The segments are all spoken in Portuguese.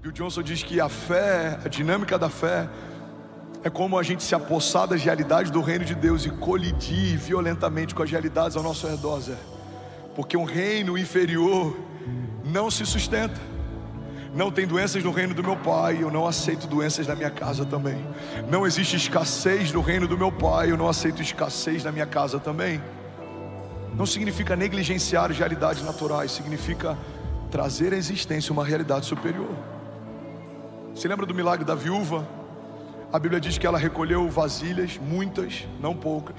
Bill Johnson diz que a fé, a dinâmica da fé, é como a gente se apossar das realidades do reino de Deus e colidir violentamente com as realidades ao nosso redor, Zé. Porque um reino inferior não se sustenta. Não tem doenças no reino do meu pai, eu não aceito doenças na minha casa também. Não existe escassez no reino do meu pai, eu não aceito escassez na minha casa também. Não significa negligenciar as realidades naturais, significa trazer à existência uma realidade superior. Você lembra do milagre da viúva? A Bíblia diz que ela recolheu vasilhas, muitas, não poucas.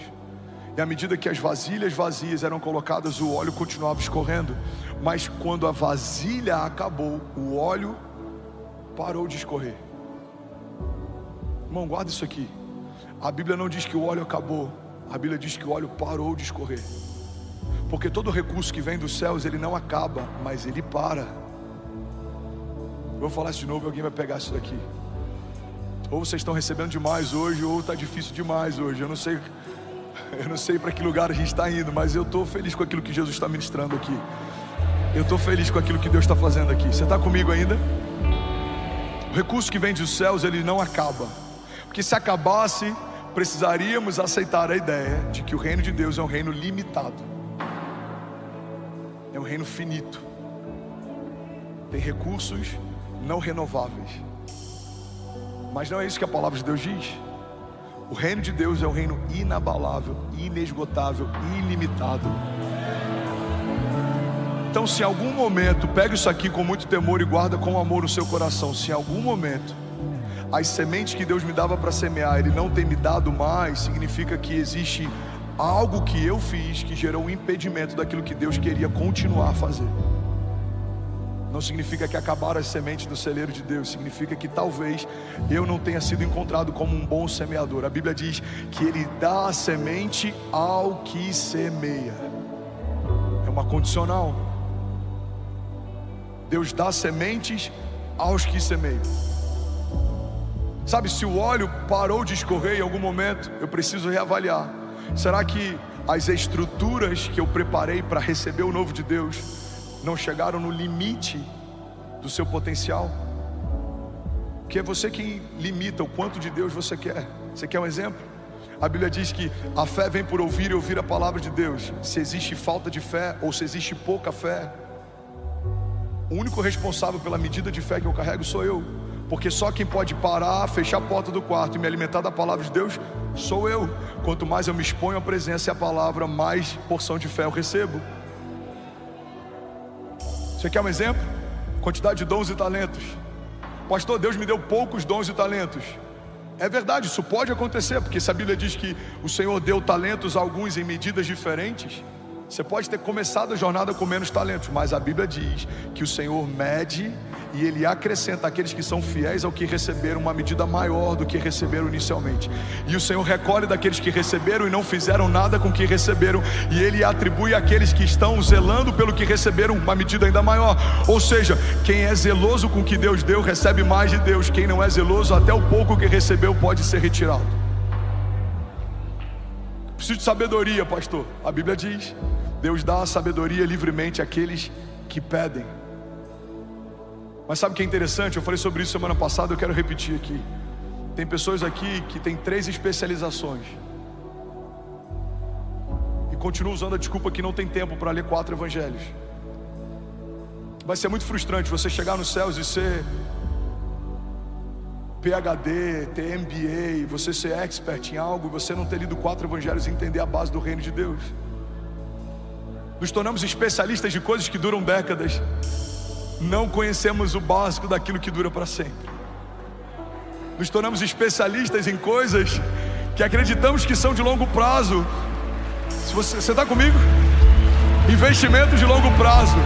E à medida que as vasilhas vazias eram colocadas, o óleo continuava escorrendo. Mas quando a vasilha acabou, o óleo parou de escorrer. Irmão, guarda isso aqui. A Bíblia não diz que o óleo acabou. A Bíblia diz que o óleo parou de escorrer. Porque todo recurso que vem dos céus, ele não acaba, mas ele para. Vou falar isso de novo e alguém vai pegar isso daqui. Ou vocês estão recebendo demais hoje, ou está difícil demais hoje. Eu não sei para que lugar a gente está indo, mas eu estou feliz com aquilo que Jesus está ministrando aqui. Eu estou feliz com aquilo que Deus está fazendo aqui. Você está comigo ainda? O recurso que vem dos céus, ele não acaba. Porque se acabasse, precisaríamos aceitar a ideia de que o reino de Deus é um reino limitado. É um reino finito. Tem recursos não renováveis. Mas não é isso que a palavra de Deus diz. O reino de Deus é um reino inabalável, inesgotável, ilimitado. Então, se em algum momento, pega isso aqui com muito temor e guarda com amor no seu coração. Se em algum momento as sementes que Deus me dava para semear, Ele não tem me dado mais, significa que existe algo que eu fiz que gerou um impedimento daquilo que Deus queria continuar a fazer. Não significa que acabaram as sementes do celeiro de Deus. Significa que talvez eu não tenha sido encontrado como um bom semeador. A Bíblia diz que Ele dá a semente ao que semeia. É uma condicional. Deus dá sementes aos que semeiam. Sabe, se o óleo parou de escorrer em algum momento, eu preciso reavaliar. Será que as estruturas que eu preparei para receber o novo de Deus não chegaram no limite do seu potencial? Porque é você quem limita o quanto de Deus você quer. Você quer um exemplo? A Bíblia diz que a fé vem por ouvir e ouvir a palavra de Deus. Se existe falta de fé ou se existe pouca fé, o único responsável pela medida de fé que eu carrego sou eu. Porque só quem pode parar, fechar a porta do quarto e me alimentar da palavra de Deus sou eu. Quanto mais eu me exponho à presença e à palavra, mais porção de fé eu recebo. Você quer um exemplo? Quantidade de dons e talentos. Pastor, Deus me deu poucos dons e talentos. É verdade, isso pode acontecer, porque se a Bíblia diz que o Senhor deu talentos a alguns em medidas diferentes, você pode ter começado a jornada com menos talentos, mas a Bíblia diz que o Senhor mede e Ele acrescenta aqueles que são fiéis ao que receberam uma medida maior do que receberam inicialmente. E o Senhor recolhe daqueles que receberam e não fizeram nada com o que receberam, e Ele atribui àqueles que estão zelando pelo que receberam uma medida ainda maior. Ou seja, quem é zeloso com o que Deus deu, recebe mais de Deus. Quem não é zeloso, até o pouco que recebeu pode ser retirado. Preciso de sabedoria, pastor. A Bíblia diz: Deus dá a sabedoria livremente àqueles que pedem. Mas sabe o que é interessante? Eu falei sobre isso semana passada, eu quero repetir aqui. Tem pessoas aqui que têm 3 especializações e continuam usando a desculpa que não tem tempo para ler 4 evangelhos. Vai ser muito frustrante você chegar nos céus e ser PhD, ter MBA, você ser expert em algo, você não ter lido 4 evangelhos e entender a base do reino de Deus. Nos tornamos especialistas de coisas que duram décadas. Não conhecemos o básico daquilo que dura para sempre. Nos tornamos especialistas em coisas que acreditamos que são de longo prazo. Se você está comigo? Investimento de longo prazo.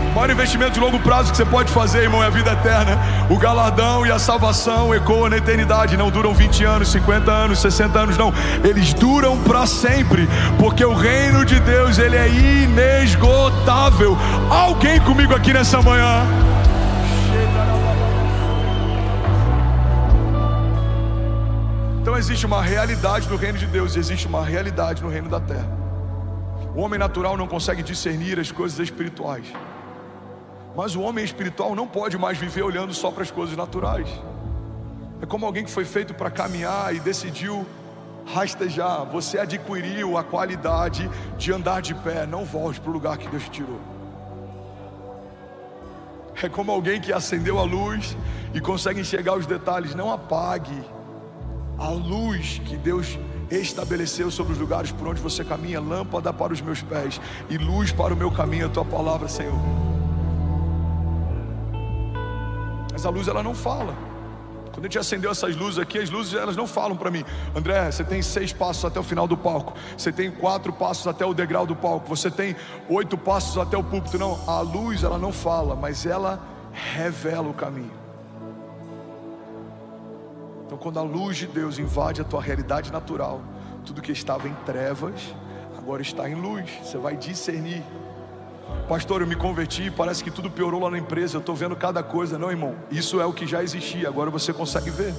O maior investimento de longo prazo que você pode fazer, irmão, é a vida eterna. O galardão e a salvação ecoam na eternidade. Não duram 20 anos, 50 anos, 60 anos, não. Eles duram para sempre, porque o reino de Deus, ele é inesgotável. Alguém comigo aqui nessa manhã? Então existe uma realidade do reino de Deus e existe uma realidade no reino da terra. O homem natural não consegue discernir as coisas espirituais. Mas o homem espiritual não pode mais viver olhando só para as coisas naturais. É como alguém que foi feito para caminhar e decidiu rastejar. Você adquiriu a qualidade de andar de pé. Não volte para o lugar que Deus te tirou. É como alguém que acendeu a luz e consegue enxergar os detalhes. Não apague a luz que Deus estabeleceu sobre os lugares por onde você caminha. Lâmpada para os meus pés e luz para o meu caminho, a tua palavra, Senhor. Mas a luz, ela não fala. Quando a gente acendeu essas luzes aqui, as luzes, elas não falam para mim: André, você tem 6 passos até o final do palco, você tem 4 passos até o degrau do palco, você tem 8 passos até o púlpito. Não, a luz, ela não fala, mas ela revela o caminho. Então quando a luz de Deus invade a tua realidade natural, tudo que estava em trevas agora está em luz. Você vai discernir. Pastor, eu me converti, parece que tudo piorou lá na empresa, eu estou vendo cada coisa. Não, irmão, isso é o que já existia, agora você consegue ver.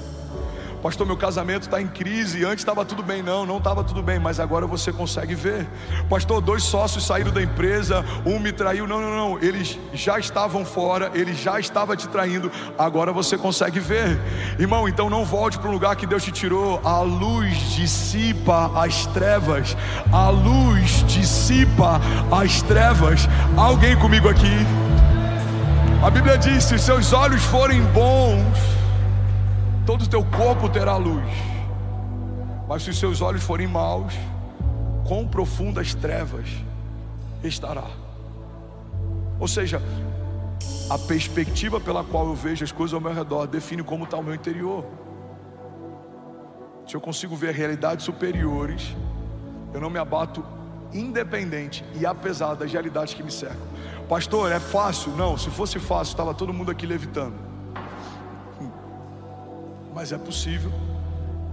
Pastor, meu casamento está em crise, antes estava tudo bem. Não estava tudo bem, mas agora você consegue ver. Pastor, 2 sócios saíram da empresa, um me traiu. Não, eles já estavam fora, ele já estava te traindo, agora você consegue ver. Irmão, então não volte para um lugar que Deus te tirou. A luz dissipa as trevas. A luz dissipa as trevas. Alguém comigo aqui? A Bíblia diz: se seus olhos forem bons, todo o teu corpo terá luz. Mas se os seus olhos forem maus, quão profundas trevas estará. Ou seja, a perspectiva pela qual eu vejo as coisas ao meu redor define como está o meu interior. Se eu consigo ver realidades superiores, eu não me abato, independente e apesar das realidades que me cercam. Pastor, é fácil? Não, se fosse fácil, estava todo mundo aqui levitando. Mas é possível,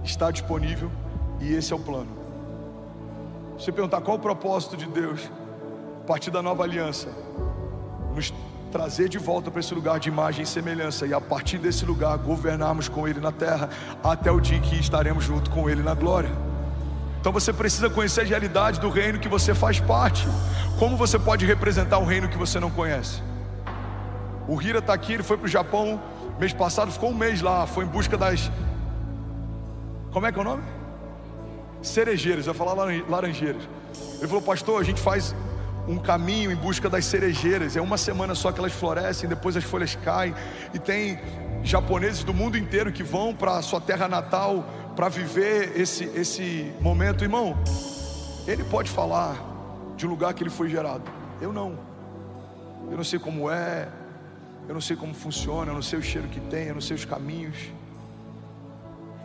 está disponível, e esse é o plano. Se você perguntar qual o propósito de Deus, a partir da nova aliança, nos trazer de volta para esse lugar de imagem e semelhança, e a partir desse lugar governarmos com Ele na terra, até o dia que estaremos junto com Ele na glória. Então você precisa conhecer a realidade do reino que você faz parte. Como você pode representar um reino que você não conhece? O Hira está aqui, ele foi para o Japão mês passado, ficou um mês lá, foi em busca das... Como é que é o nome? Cerejeiras, eu ia falar laranjeiras. Ele falou: pastor, a gente faz um caminho em busca das cerejeiras. É uma semana só que elas florescem, depois as folhas caem. E tem japoneses do mundo inteiro que vão para a sua terra natal para viver esse momento. Irmão, ele pode falar de um lugar que ele foi gerado. Eu não sei como é, eu não sei como funciona, eu não sei o cheiro que tem, eu não sei os caminhos.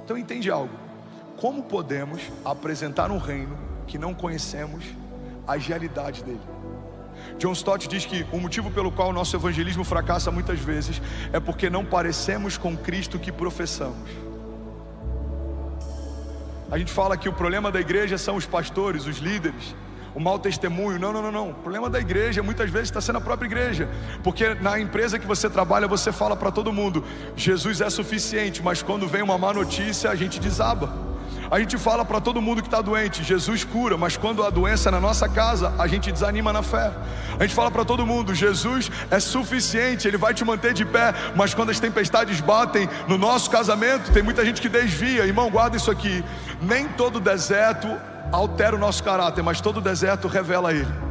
Então entende algo: como podemos apresentar um reino que não conhecemos as realidades dele? John Stott diz que o motivo pelo qual o nosso evangelismo fracassa muitas vezes é porque não parecemos com Cristo que professamos. A gente fala que o problema da igreja são os pastores, os líderes, o mau testemunho. Não. O problema da igreja muitas vezes está sendo a própria igreja. Porque na empresa que você trabalha, você fala para todo mundo: Jesus é suficiente, mas quando vem uma má notícia, a gente desaba. A gente fala para todo mundo que está doente: Jesus cura, mas quando a doença é na nossa casa, a gente desanima na fé. A gente fala para todo mundo: Jesus é suficiente, Ele vai te manter de pé, mas quando as tempestades batem no nosso casamento, tem muita gente que desvia. Irmão, guarda isso aqui: nem todo deserto altera o nosso caráter, mas todo deserto revela Ele.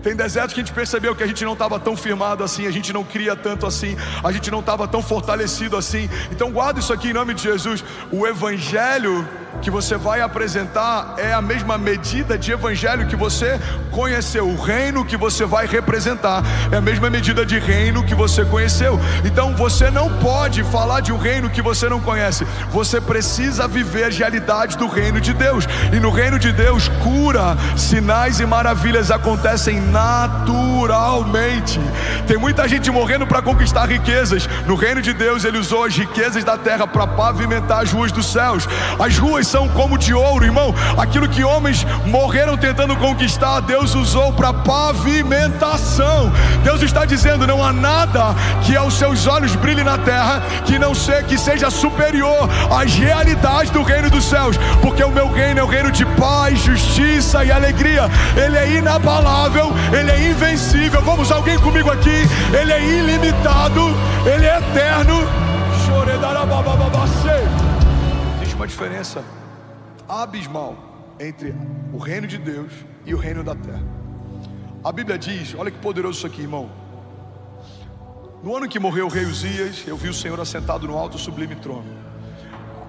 Tem desertos que a gente percebeu que a gente não estava tão firmado assim, a gente não cria tanto assim, a gente não estava tão fortalecido assim. Então guarda isso aqui em nome de Jesus: o evangelho que você vai apresentar é a mesma medida de evangelho que você conheceu. O reino que você vai representar é a mesma medida de reino que você conheceu. Então você não pode falar de um reino que você não conhece. Você precisa viver as realidades do reino de Deus. E no reino de Deus, cura, sinais e maravilhas acontecem naturalmente. Tem muita gente morrendo para conquistar riquezas. No reino de Deus, Ele usou as riquezas da terra para pavimentar as ruas dos céus. As ruas coroas são como de ouro, irmão. Aquilo que homens morreram tentando conquistar, Deus usou para pavimentação. Deus está dizendo: não há nada que aos seus olhos brilhe na terra que seja superior às realidades do reino dos céus, porque o meu reino é o reino de paz, justiça e alegria. Ele é inabalável, ele é invencível. Vamos, alguém comigo aqui? Ele é ilimitado, ele é eterno. Existe uma diferença abismal entre o reino de Deus e o reino da terra. A Bíblia diz, olha que poderoso isso aqui, irmão. No ano que morreu o rei Uzias, eu vi o Senhor assentado no alto sublime trono.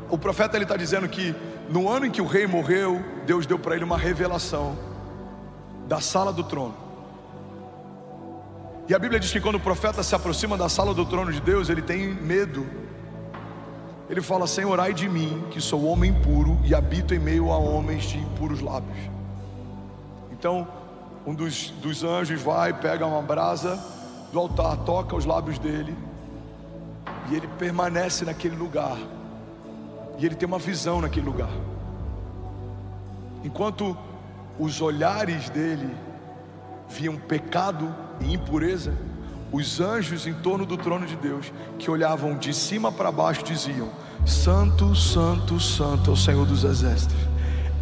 O profeta está dizendo que no ano em que o rei morreu, Deus deu para ele uma revelação da sala do trono. E a Bíblia diz que quando o profeta se aproxima da sala do trono de Deus, ele tem medo. Ele fala: Senhor, ai de mim, que sou homem impuro e habito em meio a homens de impuros lábios. Então um dos anjos vai, pega uma brasa do altar, toca os lábios dele, e ele permanece naquele lugar, e ele tem uma visão naquele lugar. Enquanto os olhares dele viam pecado e impureza, os anjos em torno do trono de Deus, que olhavam de cima para baixo, diziam: Santo, Santo, Santo é o Senhor dos exércitos,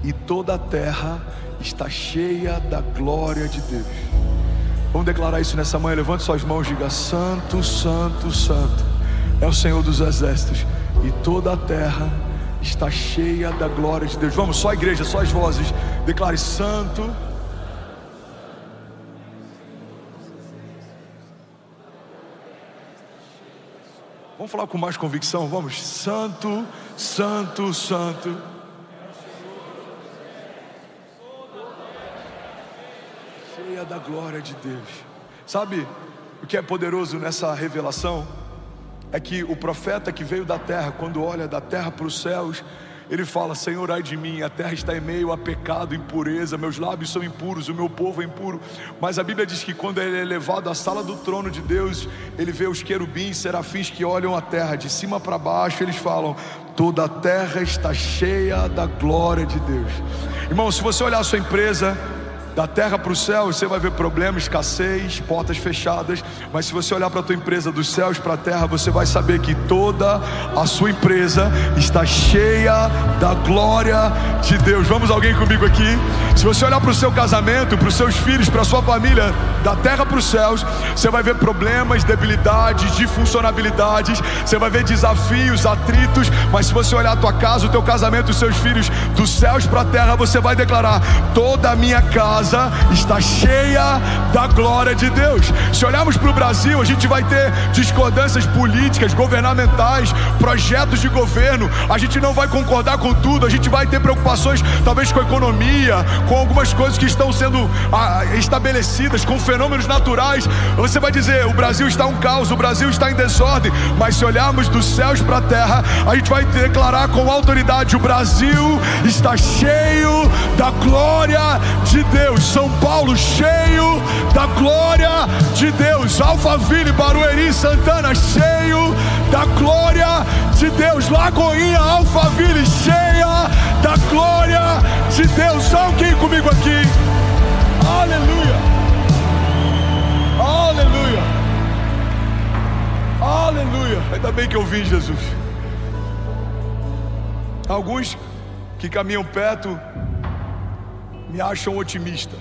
e toda a terra está cheia da glória de Deus. Vamos declarar isso nessa manhã. Levante suas mãos e diga: Santo, Santo, Santo é o Senhor dos exércitos, e toda a terra está cheia da glória de Deus. Vamos, só a igreja, só as vozes. Declare: Santo. Vamos falar com mais convicção, vamos. Santo, Santo, Santo. Cheia da glória de Deus. Sabe o que é poderoso nessa revelação? É que o profeta que veio da terra, quando olha da terra para os céus, ele fala: Senhor, ai de mim, a terra está em meio a pecado, impureza, meus lábios são impuros, o meu povo é impuro. Mas a Bíblia diz que quando ele é levado à sala do trono de Deus, ele vê os querubins, serafins que olham a terra de cima para baixo. Eles falam: toda a terra está cheia da glória de Deus. Irmão, se você olhar a sua empresa da terra para os céus, você vai ver problemas, escassez, portas fechadas. Mas se você olhar para a tua empresa dos céus para a terra, você vai saber que toda a sua empresa está cheia da glória de Deus. Vamos, alguém comigo aqui? Se você olhar para o seu casamento, para os seus filhos, para a sua família, da terra para os céus, você vai ver problemas, debilidades, disfuncionalidades, você vai ver desafios, atritos. Mas se você olhar a tua casa, o teu casamento, os seus filhos, dos céus para a terra, você vai declarar: toda a minha casa está cheia da glória de Deus. Se olharmos para o Brasil, a gente vai ter discordâncias políticas, governamentais, projetos de governo. A gente não vai concordar com tudo. A gente vai ter preocupações talvez com a economia, com algumas coisas que estão sendo estabelecidas, com fenômenos naturais. Você vai dizer: o Brasil está um caos, o Brasil está em desordem. Mas se olharmos dos céus para a terra, a gente vai declarar com autoridade: o Brasil está cheio da glória de Deus. São Paulo cheio da glória de Deus. Alphaville, Barueri, Santana cheio da glória de Deus. Lagoinha, Alphaville cheia da glória de Deus. Alguém comigo aqui? Aleluia, aleluia, aleluia. Ainda bem que eu vi Jesus. Alguns que caminham perto me acham otimista,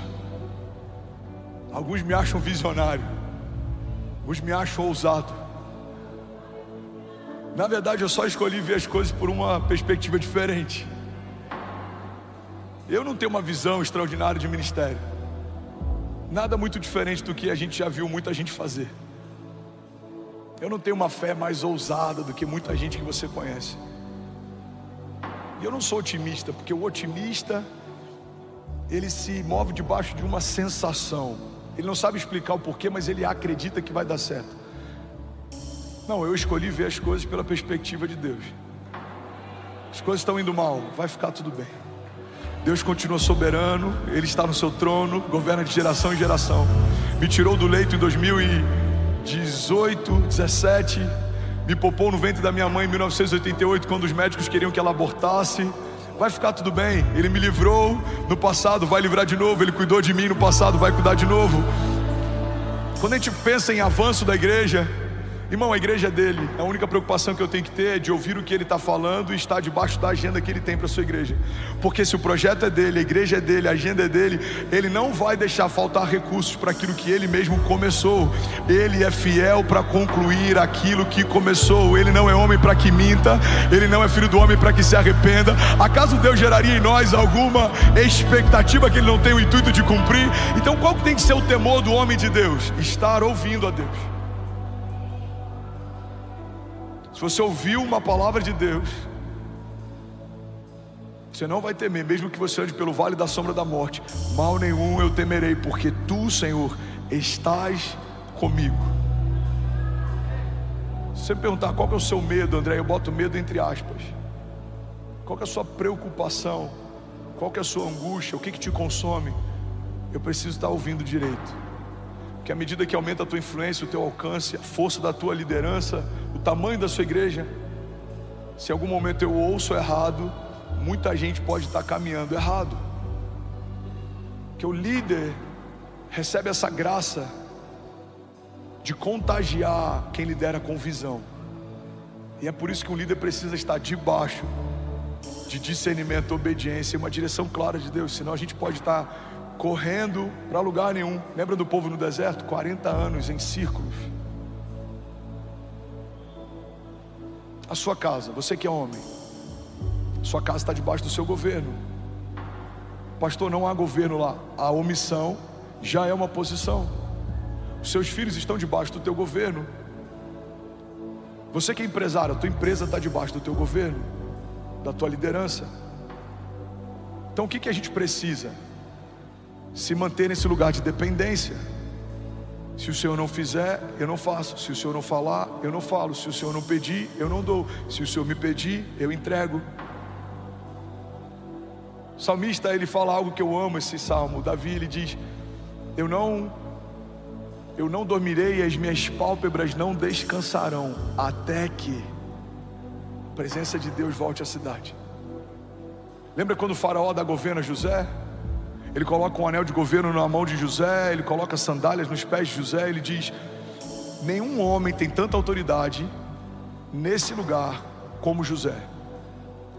alguns me acham visionário, alguns me acham ousado. Na verdade, eu só escolhi ver as coisas por uma perspectiva diferente. Eu não tenho uma visão extraordinária de ministério, nada muito diferente do que a gente já viu muita gente fazer. Eu não tenho uma fé mais ousada do que muita gente que você conhece. E eu não sou otimista, porque o otimista, ele se move debaixo de uma sensação. Ele não sabe explicar o porquê, mas ele acredita que vai dar certo. Não, eu escolhi ver as coisas pela perspectiva de Deus. As coisas estão indo mal, vai ficar tudo bem. Deus continua soberano, Ele está no seu trono, governa de geração em geração. Me tirou do leito em 2018, 17, me poupou no ventre da minha mãe em 1988, quando os médicos queriam que ela abortasse. vai ficar tudo bem. Ele me livrou no passado, vai livrar de novo. Ele cuidou de mim no passado, vai cuidar de novo. Quando a gente pensa em avanço da igreja, irmão, a igreja é dele. A única preocupação que eu tenho que ter é de ouvir o que ele está falando e estar debaixo da agenda que ele tem para a sua igreja. Porque se o projeto é dele, a igreja é dele, a agenda é dele, ele não vai deixar faltar recursos para aquilo que ele mesmo começou. Ele é fiel para concluir aquilo que começou. Ele não é homem para que minta, ele não é filho do homem para que se arrependa. Acaso Deus geraria em nós alguma expectativa que ele não tem o intuito de cumprir? Então qual que tem que ser o temor do homem de Deus? Estar ouvindo a Deus. Se você ouviu uma palavra de Deus, você não vai temer, mesmo que você ande pelo vale da sombra da morte. Mal nenhum eu temerei, porque tu, Senhor, estás comigo. Se você me perguntar qual que é o seu medo, André, eu boto medo entre aspas. Qual que é a sua preocupação? Qual que é a sua angústia? O que te consome? Eu preciso estar ouvindo direito. Porque à medida que aumenta a tua influência, o teu alcance, a força da tua liderança, o tamanho da sua igreja, se em algum momento eu ouço errado, muita gente pode estar caminhando errado. Porque o líder recebe essa graça de contagiar quem lidera com visão. E é por isso que um líder precisa estar debaixo de discernimento, obediência e uma direção clara de Deus. Senão a gente pode estar correndo para lugar nenhum. Lembra do povo no deserto? 40 anos em círculos. A sua casa, você que é homem, sua casa está debaixo do seu governo. Pastor, não há governo lá. A omissão já é uma posição. Os seus filhos estão debaixo do teu governo. Você que é empresário, a tua empresa está debaixo do teu governo, da tua liderança. Então o que a gente precisa? Se manter nesse lugar de dependência. Se o Senhor não fizer, eu não faço. Se o Senhor não falar, eu não falo. Se o Senhor não pedir, eu não dou. Se o Senhor me pedir, eu entrego. O salmista, ele fala algo que eu amo, esse salmo. Davi, ele diz: eu não dormirei e as minhas pálpebras não descansarão até que a presença de Deus volte à cidade. Lembra quando o faraó dá governo a José? Ele coloca um anel de governo na mão de José, ele coloca sandálias nos pés de José. Ele diz: nenhum homem tem tanta autoridade nesse lugar como José.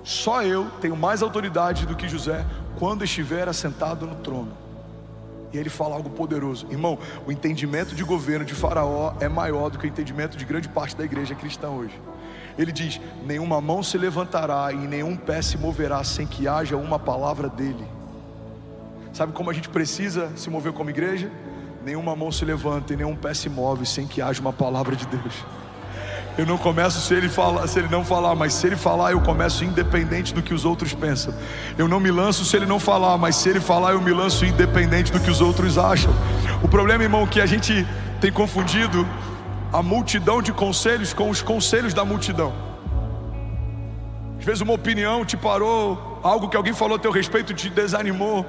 Só eu tenho mais autoridade do que José quando estiver assentado no trono. E ele fala algo poderoso. Irmão, o entendimento de governo de Faraó é maior do que o entendimento de grande parte da igreja cristã hoje. Ele diz: nenhuma mão se levantará e nenhum pé se moverá sem que haja uma palavra dele. Sabe como a gente precisa se mover como igreja? Nenhuma mão se levanta e nenhum pé se move sem que haja uma palavra de Deus. Eu não começo se ele não falar, mas se ele falar, eu começo independente do que os outros pensam. Eu não me lanço se ele não falar, mas se ele falar, eu me lanço independente do que os outros acham. O problema, irmão, é que a gente tem confundido a multidão de conselhos com os conselhos da multidão. Às vezes uma opinião te parou, algo que alguém falou a teu respeito te desanimou.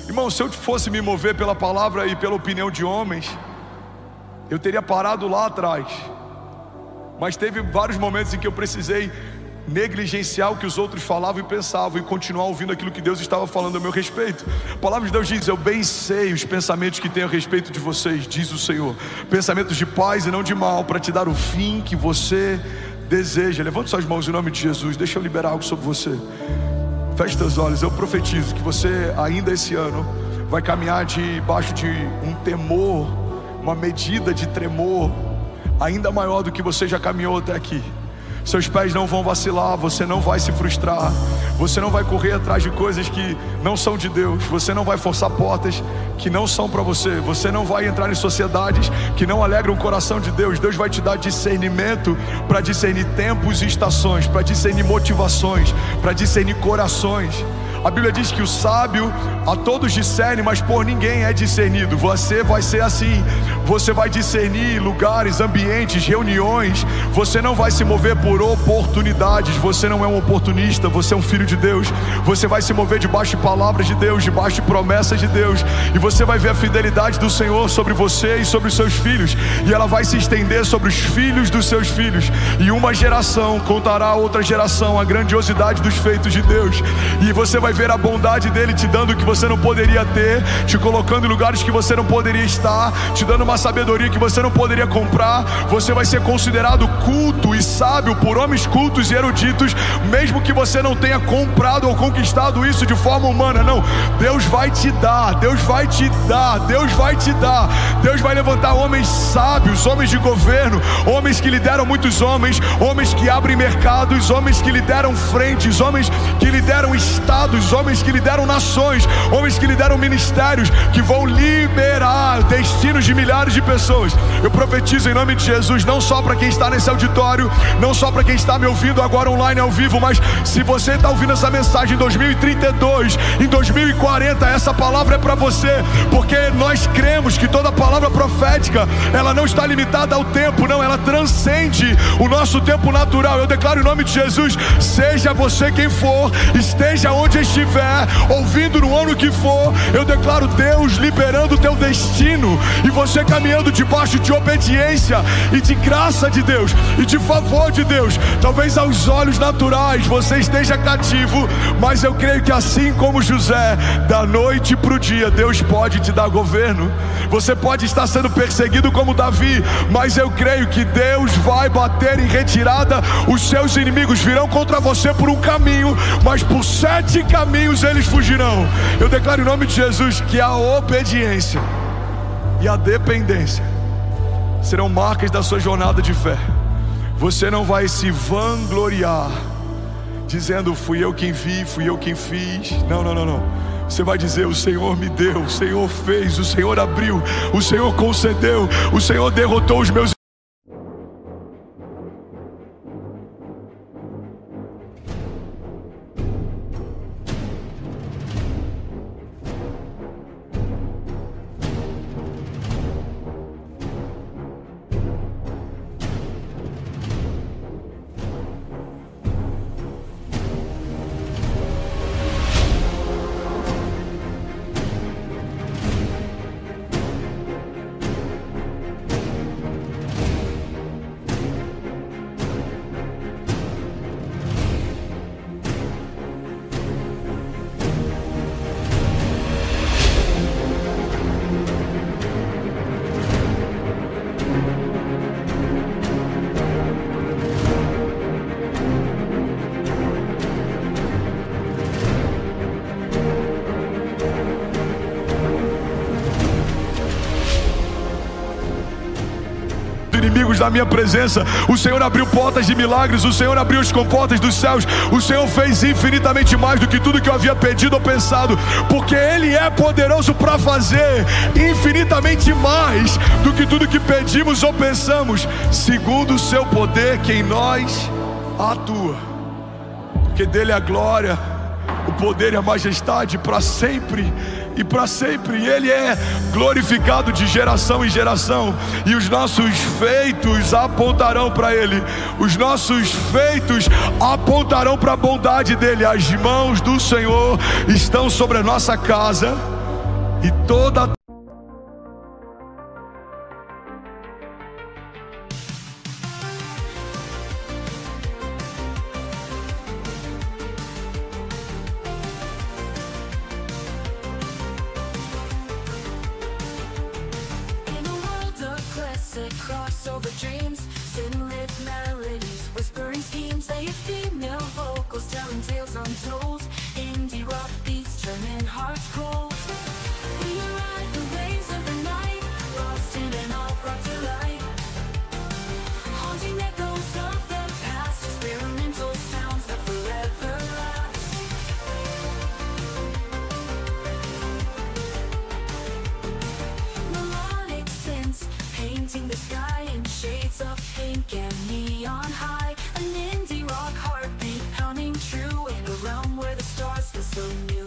Irmão, se eu fosse me mover pela palavra e pela opinião de homens, eu teria parado lá atrás. Mas teve vários momentos em que eu precisei negligenciar o que os outros falavam e pensavam e continuar ouvindo aquilo que Deus estava falando a meu respeito. A palavra de Deus diz: eu bem sei os pensamentos que tenho a respeito de vocês, diz o Senhor, pensamentos de paz e não de mal, para te dar o fim que você deseja. Levante suas mãos em nome de Jesus. Deixa eu liberar algo sobre você. Feche teus olhos. Eu profetizo que você ainda esse ano vai caminhar debaixo de um temor, uma medida de tremor ainda maior do que você já caminhou até aqui. Seus pés não vão vacilar, você não vai se frustrar, você não vai correr atrás de coisas que não são de Deus, você não vai forçar portas que não são para você, você não vai entrar em sociedades que não alegram o coração de Deus. Deus vai te dar discernimento para discernir tempos e estações, para discernir motivações, para discernir corações. A Bíblia diz que o sábio a todos discerne, mas por ninguém é discernido. Você vai ser assim. Você vai discernir lugares, ambientes, reuniões. Você não vai se mover por oportunidades. Você não é um oportunista, você é um filho de Deus. Você vai se mover debaixo de palavras de Deus, debaixo de promessas de Deus. E você vai ver a fidelidade do Senhor sobre você e sobre os seus filhos. E ela vai se estender sobre os filhos dos seus filhos. E uma geração contará a outra geração a grandiosidade dos feitos de Deus. E você vai ver a bondade dele te dando o que você não poderia ter, te colocando em lugares que você não poderia estar, te dando uma sabedoria que você não poderia comprar. Você vai ser considerado culto e sábio por homens cultos e eruditos, mesmo que você não tenha comprado ou conquistado isso de forma humana. Não, Deus vai te dar, Deus vai te dar, Deus vai te dar. Deus vai levantar homens sábios, homens de governo, homens que lideram muitos homens, homens que abrem mercados, homens que lideram frentes, homens que lideram estados, homens que lideram nações, homens que lideram ministérios, que vão liberar destinos de milhares de pessoas. Eu profetizo em nome de Jesus, não só para quem está nesse auditório, não só para quem está me ouvindo agora online ao vivo, mas se você está ouvindo essa mensagem em 2032, em 2040, essa palavra é para você, porque nós cremos que toda palavra profética, ela não está limitada ao tempo, não, ela transcende o nosso tempo natural. Eu declaro em nome de Jesus, seja você quem for, esteja onde estiver, ouvindo no ano que for, eu declaro Deus liberando o teu destino, e você caminhando debaixo de obediência e de graça de Deus e de favor de Deus. Talvez aos olhos naturais você esteja cativo, mas eu creio que assim como José, da noite para o dia, Deus pode te dar governo. Você pode estar sendo perseguido como Davi, mas eu creio que Deus vai bater em retirada. Os seus inimigos virão contra você por um caminho, mas por 7 caminhos eles fugirão. Eu declaro em nome de Jesus que a obediência e a dependência serão marcas da sua jornada de fé. Você não vai se vangloriar dizendo fui eu quem vi, fui eu quem fiz. Não, não, não, não. Você vai dizer: o Senhor me deu, o Senhor fez, o Senhor abriu, o Senhor concedeu, o Senhor derrotou os meus. Inimigos da minha presença. O Senhor abriu portas de milagres, o Senhor abriu as comportas dos céus, o Senhor fez infinitamente mais do que tudo que eu havia pedido ou pensado, porque Ele é poderoso para fazer infinitamente mais do que tudo que pedimos ou pensamos, segundo o seu poder que em nós atua. Porque dele é a glória, o poder e a majestade para sempre e para sempre. E Ele é glorificado de geração em geração. E os nossos feitos apontarão para Ele. Os nossos feitos apontarão para a bondade dEle. As mãos do Senhor estão sobre a nossa casa e toda a crossover dreams, sin-lit melodies, whispering schemes. They have female vocals telling tales untold. Indie rock beats turning hearts cold. We ride the waves of the night, lost in an all brought to light. Haunting echoes of the past, experimental sounds that forever last. Melodic synths painting the sky in shades of pink and neon high. An indie rock heartbeat pounding true in a realm where the stars feel so new.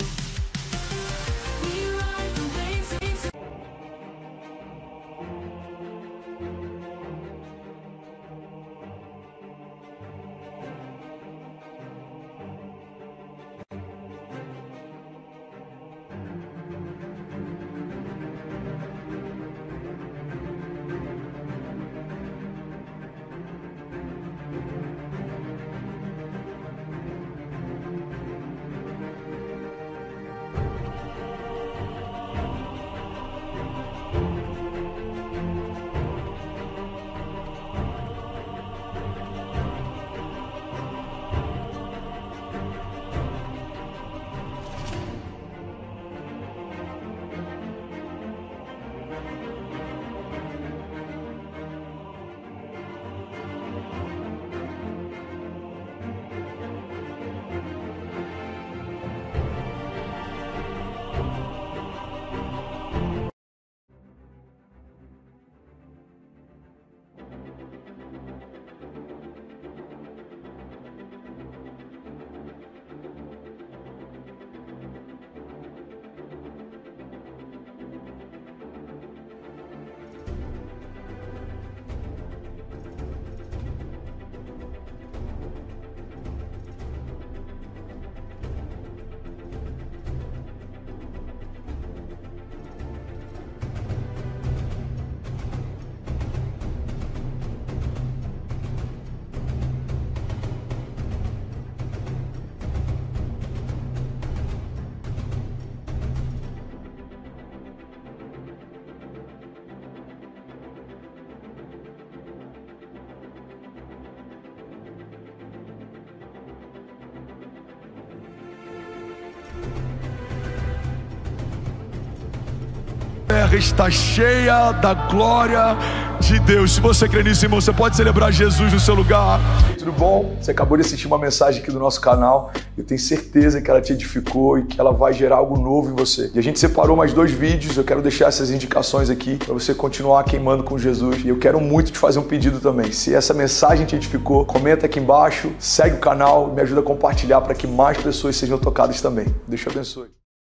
A terra está cheia da glória de Deus. Se você crê nisso, irmão, você pode celebrar Jesus no seu lugar. Tudo bom? Você acabou de assistir uma mensagem aqui do nosso canal. Eu tenho certeza que ela te edificou e que ela vai gerar algo novo em você. E a gente separou mais 2 vídeos. Eu quero deixar essas indicações aqui para você continuar queimando com Jesus. E eu quero muito te fazer um pedido também. Se essa mensagem te edificou, comenta aqui embaixo, segue o canal, me ajuda a compartilhar para que mais pessoas sejam tocadas também. Deus te abençoe.